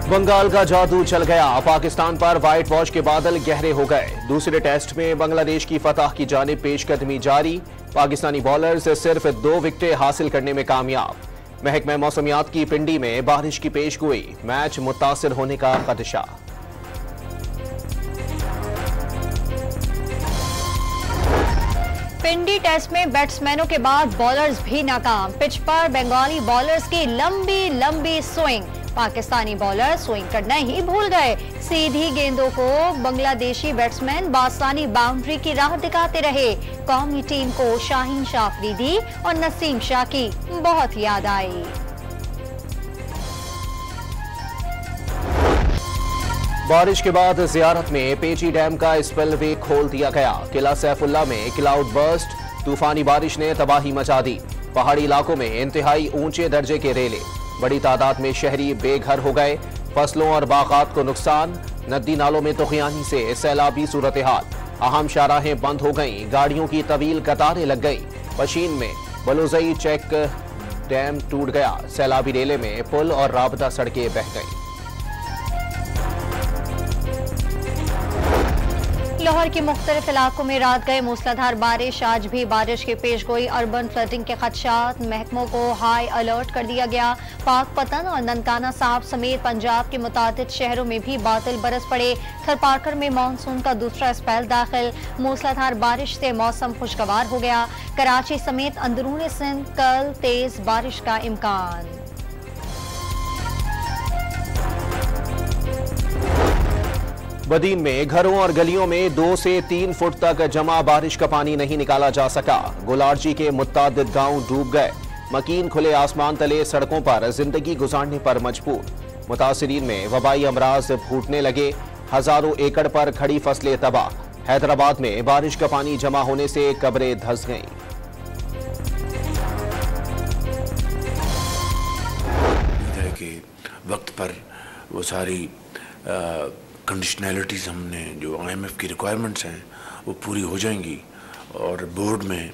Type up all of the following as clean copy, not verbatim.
बंगाल का जादू चल गया, पाकिस्तान पर व्हाइट वॉश के बादल गहरे हो गए। दूसरे टेस्ट में बांग्लादेश की फतह की जानिब पेशकदमी जारी। पाकिस्तानी बॉलर्स सिर्फ 2 विकेटें हासिल करने में कामयाब। महकमा मौसमियात की पिंडी में बारिश की पेशगोई, मैच मुतासिर होने का खदशा। पिंडी टेस्ट में बैट्समैनों के बाद बॉलर्स भी नाकाम। पिच पर बंगाली बॉलर्स की लंबी लंबी स्विंग, पाकिस्तानी बॉलर स्विंग करना ही भूल गए। सीधी गेंदों को बांग्लादेशी बैट्समैन बासानी बाउंड्री की राह दिखाते रहे। कौमी टीम को शाहीन शाह अफरीदी और नसीम शाह की बहुत याद आई। बारिश के बाद जियारत में पेची डैम का स्पिलवे खोल दिया गया। किला सैफुल्ला में क्लाउड बर्स्ट, तूफानी बारिश ने तबाही मचा दी। पहाड़ी इलाकों में इंतहाई ऊंचे दर्जे के रेले, बड़ी तादाद में शहरी बेघर हो गए। फसलों और बागात को नुकसान, नदी नालों में तुगयानी से सैलाबी सूरत हाल। अहम शाहराहें बंद हो गईं, गाड़ियों की तवील कतारें लग गईं। पशीन में बलुजई चेक डैम टूट गया। सैलाबी रेले में पुल और राबता सड़कें बह गईं। लाहौर के मुख्तलिफ इलाकों में रात गए मूसलाधार बारिश, आज भी बारिश की पेशगोई। अर्बन फ्लडिंग के खदशात, महकमों को हाई अलर्ट कर दिया गया। पाकपतन और ननकाना साहब समेत पंजाब के मुतादिद शहरों में भी बादल बरस पड़े। थरपारकर में मानसून का दूसरा स्पेल दाखिल, मूसलाधार बारिश से मौसम खुशगवार हो गया। कराची समेत अंदरूनी सिंध कल तेज बारिश का इम्कान। बदीन में घरों और गलियों में 2 से 3 फुट तक जमा बारिश का पानी नहीं निकाला जा सका। गुलारजी के मुत्तादिद गांव डूब गए। मकीन खुले आसमान तले सड़कों पर जिंदगी गुजारने पर मजबूर। मुतासिरीन में वबाई अमराज फूटने लगे। हजारों एकड़ पर खड़ी फसलें तबाह। हैदराबाद में बारिश का पानी जमा होने से कब्रें धंस गईं। कि वक्त पर वो सारी कंडीशनैलिटीज़ हमने जो IMF की रिक्वायरमेंट्स हैं वो पूरी हो जाएंगी और बोर्ड में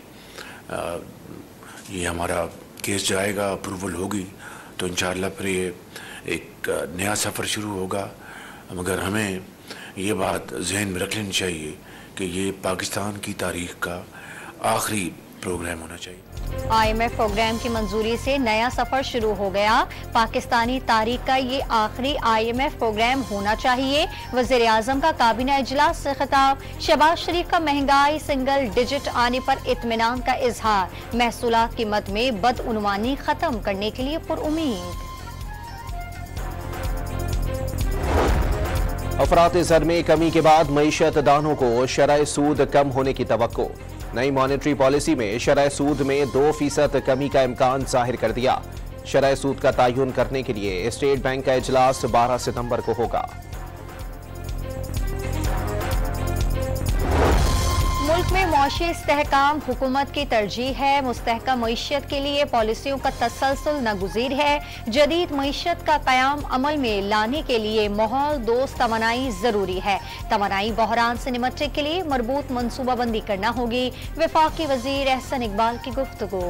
ये हमारा केस जाएगा, अप्रूवल होगी तो इंशाअल्लाह फिर ये एक नया सफ़र शुरू होगा। मगर हमें ये बात जहन में रख लेनी चाहिए कि ये पाकिस्तान की तारीख का आखिरी प्रोग्राम होना चाहिए। IMF प्रोग्राम की मंजूरी से नया सफर शुरू हो गया। पाकिस्तानी तारीख का ये आखिरी IMF प्रोग्राम होना चाहिए। वज़ीर आज़म का काबीना इजलास से खिताब। शहबाज शरीफ का महंगाई सिंगल डिजिट आने पर इत्मीनान का इजहार। महसूलात कीमत में बदउनवानी खत्म करने के लिए पुरुम्मीद। अफरात ज़र में कमी के बाद मईशत दानों को शरह सूद कम होने की तवक्को। नई मॉनेटरी पॉलिसी में शरह सूद में 2% कमी का इम्कान जाहिर कर दिया। शरह सूद का तयन करने के लिए स्टेट बैंक का इजलास 12 सितंबर को होगा। मुल्क में मौशी इस्तेहकाम हुकूमत की तरजीह है। मुस्तहकम मईशत के लिए पॉलिसियों का तसलसल नागुज़ीर है। जदीद मईशत का क़याम अमल में लाने के लिए माहौल दोस्त तवानाई ज़रूरी है। तवानाई बहरान से निपटने के लिए मरबूत मनसूबाबंदी करना होगी। वफाकी वज़ीर एहसन इकबाल की गुफ्तगू।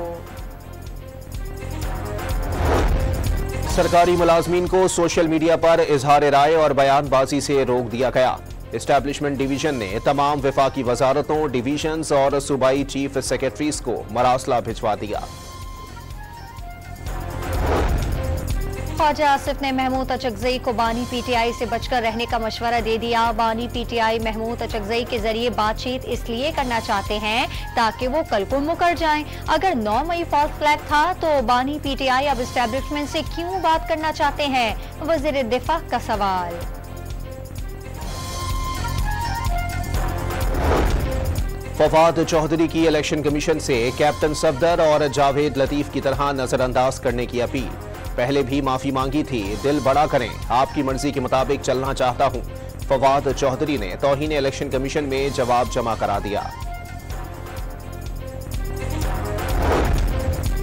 सरकारी मुलाजमीन को सोशल मीडिया पर इजहार राय और बयानबाजी से रोक दिया गया। एस्टैब्लिशमेंट डिवीजन ने तमाम वफाकी वजारतों, डिवीजन्स और सूबाई चीफ सेक्रेटरीज को मरासला भिजवा दिया। ख्वाजा आसिफ ने महमूद अचकजई को बानी PTI से बचकर रहने का मशवरा दे दिया। बानी PTI महमूद अचकजई के जरिए बातचीत इसलिए करना चाहते हैं ताकि वो कल को मुकर जाएं। अगर 9 मई फॉल्स फ्लैग था तो बानी PTI अब एस्टैब्लिशमेंट से क्यों बात करना चाहते हैं? वज़ीर दिफा का सवाल। फवाद चौधरी की इलेक्शन कमीशन से कैप्टन सफदर और जावेद लतीफ की तरह नजरअंदाज करने की अपील। पहले भी माफी मांगी थी, दिल बड़ा करें, आपकी मर्जी के मुताबिक चलना चाहता हूं। फवाद चौधरी ने तौहीन इलेक्शन कमीशन में जवाब जमा करा दिया।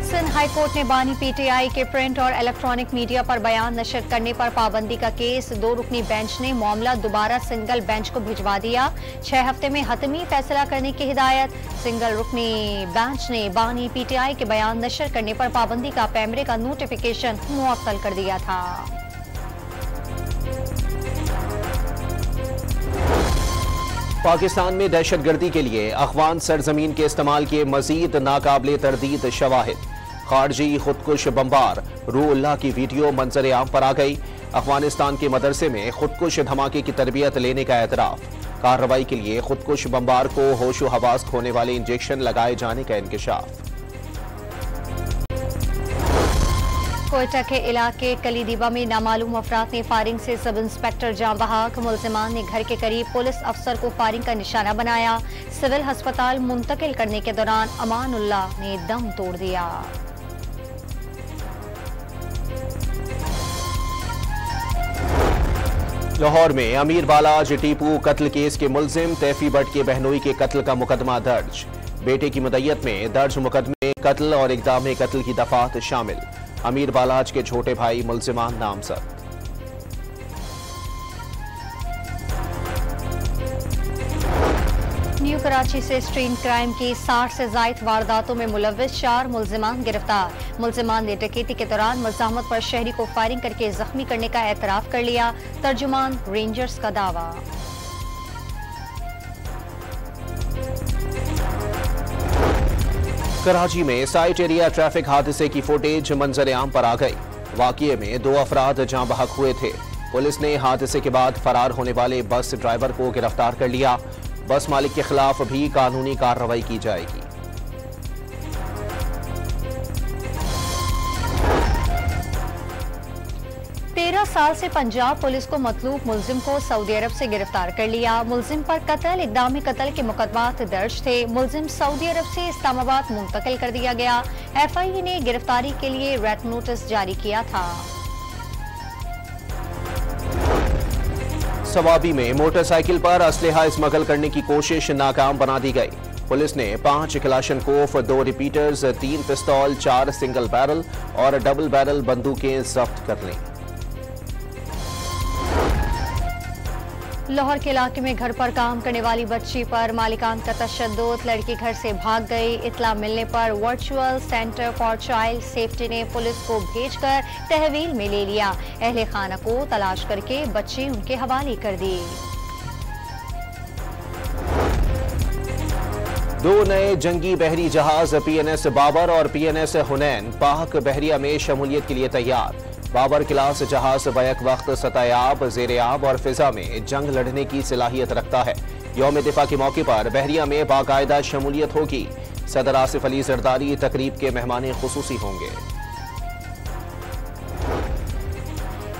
सिंध हाई कोर्ट ने बानी PTI के प्रिंट और इलेक्ट्रॉनिक मीडिया पर बयान नशर करने पर पाबंदी का केस 2 रुकनी बेंच ने मामला दोबारा सिंगल बेंच को भिजवा दिया। 6 हफ्ते में हतमी फैसला करने की हिदायत। सिंगल रुकनी बेंच ने बानी PTI के बयान नशर करने पर पाबंदी का पैमरे का नोटिफिकेशन मुअत्तल कर दिया था। पाकिस्तान में दहशतगर्दी के लिए अफगान सरजमीन के इस्तेमाल के मजीद नाकाबिले तरदीद शवाहिद। खारजी खुदकुश बम्बार रूहुल्लाह की वीडियो मंजर आम पर आ गई। अफगानिस्तान के मदरसे में खुदकुश धमाके की तरबियत लेने का एतराफ। कार्रवाई के लिए खुदकुश बम्बार को होशो हवास खोने वाले इंजेक्शन लगाए जाने का इंकशाफ। कोयटा के इलाके कलीदीबा में नामालूम अफराद ने फायरिंग से सब इंस्पेक्टर जां बहाक मुलजिमान ने घर के करीब पुलिस अफसर को फायरिंग का निशाना बनाया। सिविल अस्पताल मुंतकिल करने के दौरान अमानुल्लाह ने दम तोड़ दिया। लाहौर में अमीर बालाज टीपू कत्ल केस के मुलजिम तैफी भट्ट के बहनोई के कत्ल का मुकदमा दर्ज। बेटे की मुद्दत में दर्ज मुकदमे कत्ल और इक़दाम कत्ल की दफात शामिल। अमीर बालाज के छोटे भाई मुलजिमान नामजद। न्यू कराची से स्ट्रीट क्राइम की 60 से जायद वारदातों में मुलव्विस 4 मुलजिमान गिरफ्तार। मुलजिमान ने डकैती के दौरान मज़ाहमत पर शहरी को फायरिंग करके जख्मी करने का एतराफ कर लिया। तर्जुमान रेंजर्स का दावा। कराची में साइट एरिया ट्रैफिक हादसे की फुटेज मंजर आम पर आ गई। वाकये में 2 अफराद जाँ बहक हुए थे। पुलिस ने हादसे के बाद फरार होने वाले बस ड्राइवर को गिरफ्तार कर लिया। बस मालिक के खिलाफ भी कानूनी कार्रवाई की जाएगी। 13 साल से पंजाब पुलिस को मतलूब मुलजिम को सऊदी अरब से गिरफ्तार कर लिया। मुलजिम पर कत्ल इक़दाम कत्ल के मुकदमात दर्ज थे। मुलजिम सऊदी अरब से इस्लामाबाद मुंतकिल कर दिया गया। FIA ने गिरफ्तारी के लिए रेड नोटिस जारी किया था। सवाबी में मोटरसाइकिल पर असलहा स्मगल करने की कोशिश नाकाम बना दी गई। पुलिस ने 5 क्लाशनकोफ, 2 रिपीटर्स, 3 पिस्तौल, 4 सिंगल बैरल और डबल बैरल बंदूकें जब्त कर लीं। लाहौर के इलाके में घर पर काम करने वाली बच्ची पर मालिकान का तशद्दुद। लड़की घर से भाग गई। इतला मिलने पर virtual centre for child safety ने पुलिस को भेजकर तहवील में ले लिया। अहले खाना को तलाश करके बच्ची उनके हवाले कर दी। 2 नए जंगी बहरी जहाज PNS बाबर और PNS हुनैन पाक बहरिया में शमूलियत के लिए तैयार। बाबर क्लास जहाज बैक वक्त सतहयाब, ज़ेर-ए-आब और फिजा में जंग लड़ने की सलाहियत रखता है। यौम दिफा के मौके पर बहरिया में बाकायदा शमूलियत होगी। सदर आसिफ अली जरदारी तकरीब के मेहमान खुसूसी होंगे।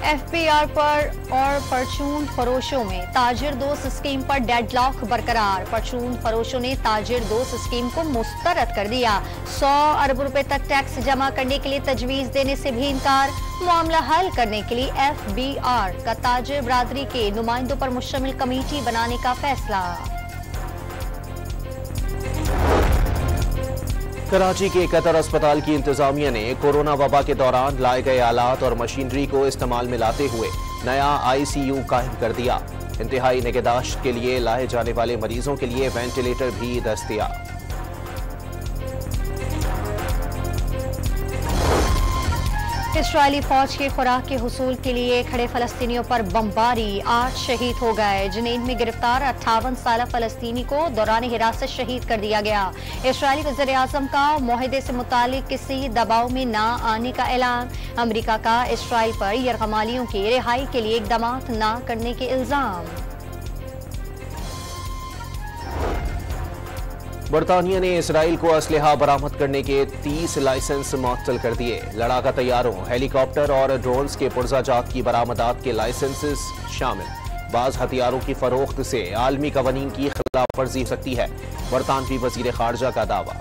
FBR पर और परचून फरोशों में ताजिर दोस्त स्कीम पर डेडलॉक बरकरार। परचून फरोशों ने ताजिर दोस्त स्कीम को मुस्तरद कर दिया। 100 अरब रुपए तक टैक्स जमा करने के लिए तजवीज देने से भी इनकार। मामला हल करने के लिए FBR का ताजिर बरादरी के नुमाइंदों पर मुश्तमिल कमेटी बनाने का फैसला। कराची के कतर अस्पताल की इंतजामिया ने कोरोना वबा के दौरान लाए गए आलात और मशीनरी को इस्तेमाल में लाते हुए नया ICU कायम कर दिया। इंतहाई निगहदाश्त के लिए लाए जाने वाले मरीजों के लिए वेंटिलेटर भी दस्तयाब। इस्राएली फौज की खुराक के हुसूल के लिए खड़े फलस्तीनियों पर बमबारी। 8 शहीद हो गए। जनीन में गिरफ्तार 58 साला फलस्तीनी को दौरान हिरासत शहीद कर दिया गया। इस्राएली वज़ीर आज़म का मुआहदे से मुतालिक किसी दबाव में न आने का ऐलान। अमेरिका का इस्राएल पर यरगमालियों की रिहाई के लिए इक़दामात न करने के इल्जाम। बरतानिया ने इसराइल को असलहा बरामद करने के 30 लाइसेंस मुअत्तल कर दिए। लड़ाका तैयारों, हेलीकॉप्टर और ड्रोन्स के पुर्जाजात की बरामदात के लाइसेंसेस शामिल। बाज हथियारों की फरोख्त से आलमी कवानीन की खिलाफ वर्जी हो सकती है। बरतानवी वजीर खारजा का दावा।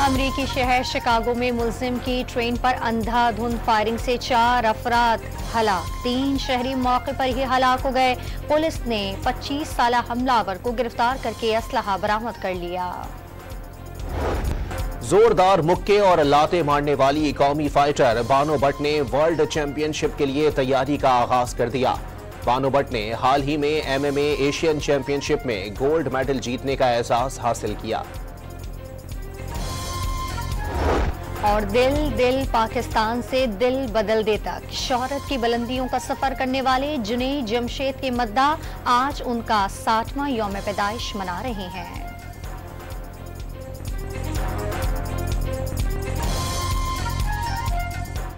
अमरीकी शहर शिकागो में मुलजिम की ट्रेन पर अंधाधुंध फायरिंग से 4 अफराद हलाक। 3 शहरी मौके पर ही हलाक हो गए। पुलिस ने 25 साला हमलावर को गिरफ्तार करके असलहा बरामद कर लिया। जोरदार मुक्के और लाते मारने वाली कौमी फाइटर बानो भट्ट ने वर्ल्ड चैंपियनशिप के लिए तैयारी का आगाज कर दिया। बानो भट्ट ने हाल ही में MMA एशियन चैंपियनशिप में गोल्ड मेडल जीतने का एहसास हासिल किया। और दिल दिल पाकिस्तान से दिल बदल दे तक शोहरत की बुलंदियों का सफर करने वाले जुनैद जमशेद के मद्दा आज उनका 60वां यौम पैदाइश मना रहे हैं।